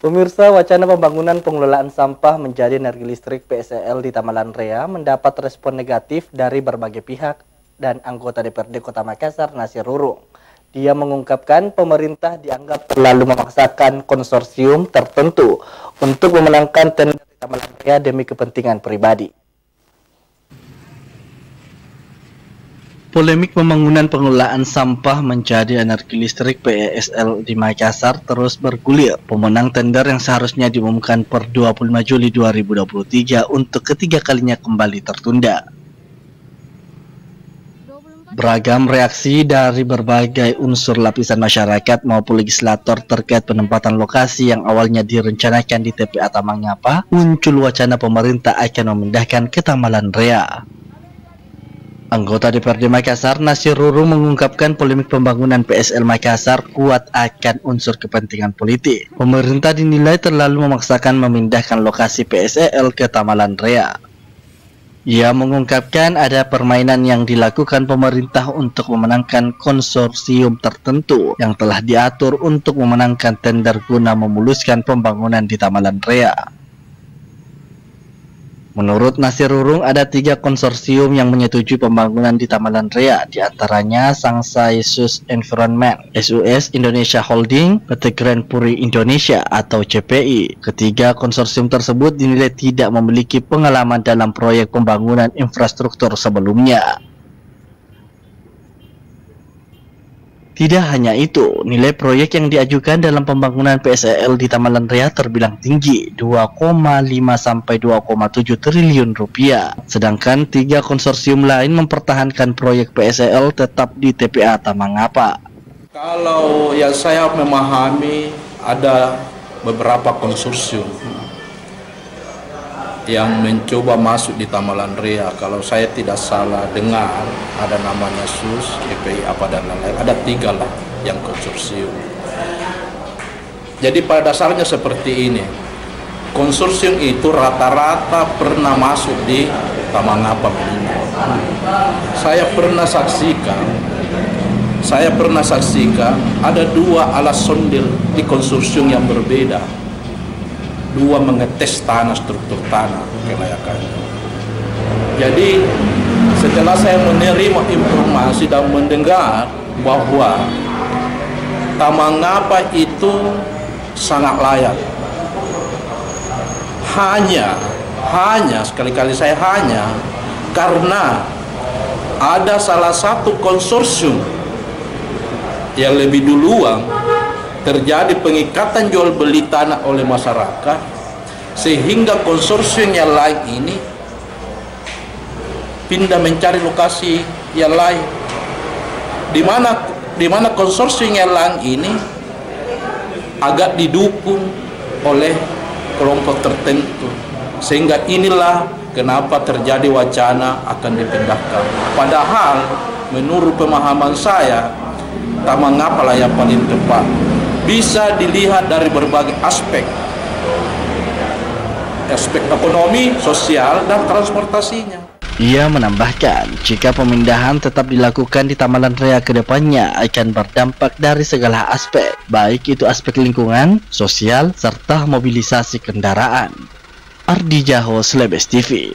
Pemirsa, wacana pembangunan pengelolaan sampah menjadi energi listrik PSEL di Tamalan Rea mendapat respon negatif dari berbagai pihak dan anggota DPRD Kota Makassar, Nasir Rurung. Dia mengungkapkan pemerintah dianggap terlalu memaksakan konsorsium tertentu untuk memenangkan tender di Tamalan Rea demi kepentingan pribadi. Polemik pembangunan pengelolaan sampah menjadi energi listrik PSEL di Makassar terus bergulir. Pemenang tender yang seharusnya diumumkan per 25 Juli 2023 untuk ketiga kalinya kembali tertunda. Beragam reaksi dari berbagai unsur lapisan masyarakat maupun legislator terkait penempatan lokasi yang awalnya direncanakan di TPA Tamangapa, muncul wacana pemerintah akan memindahkan ke Tamalan Rea. Anggota DPRD Makassar, Nasir Rurung, mengungkapkan polemik pembangunan PSEL Makassar kuat akan unsur kepentingan politik. Pemerintah dinilai terlalu memaksakan memindahkan lokasi PSEL ke Tamalan Rea. Ia mengungkapkan ada permainan yang dilakukan pemerintah untuk memenangkan konsorsium tertentu yang telah diatur untuk memenangkan tender guna memuluskan pembangunan di Tamalan Rea. Menurut Nasir Rurung, ada 3 konsorsium yang menyetujui pembangunan di Tamalan Rea, diantaranya Sangsai Sus Environment, SUS Indonesia Holding, PT Grand Puri Indonesia atau CPI. Ketiga konsorsium tersebut dinilai tidak memiliki pengalaman dalam proyek pembangunan infrastruktur sebelumnya. Tidak hanya itu, nilai proyek yang diajukan dalam pembangunan PSEL di Tamalan Rea terbilang tinggi, 2,5 sampai 2,7 triliun rupiah. Sedangkan 3 konsorsium lain mempertahankan proyek PSEL tetap di TPA Tamangapa. Kalau yang saya memahami, ada beberapa konsorsium yang mencoba masuk di Tamalan Rea. Kalau saya tidak salah dengar, ada namanya SUS, KPI, apa dan lain-lain. Ada 3 lah yang konsorsium. Jadi pada dasarnya seperti ini. Konsorsium itu rata-rata pernah masuk di Tamangapa. Saya pernah saksikan ada 2 alat sondil di konsorsium yang berbeda. 2 mengetes tanah, struktur tanah kelayakannya. Jadi setelah saya menerima informasi dan mendengar bahwa Tamangapa itu sangat layak, hanya sekali-kali saya karena ada salah satu konsorsium yang lebih duluan terjadi pengikatan jual beli tanah oleh masyarakat, sehingga konsorsium yang lain ini pindah mencari lokasi yang lain, di mana konsorsium yang lain ini agak didukung oleh kelompok tertentu, sehingga inilah kenapa terjadi wacana akan dipindahkan. Padahal menurut pemahaman saya, Tamangapa lah yang paling tepat. Bisa dilihat dari berbagai aspek ekonomi, sosial, dan transportasinya. Ia menambahkan, jika pemindahan tetap dilakukan di Tamalan Rea ke depannya akan berdampak dari segala aspek, baik itu aspek lingkungan, sosial, serta mobilisasi kendaraan. Ardi Jaho, Slebes TV.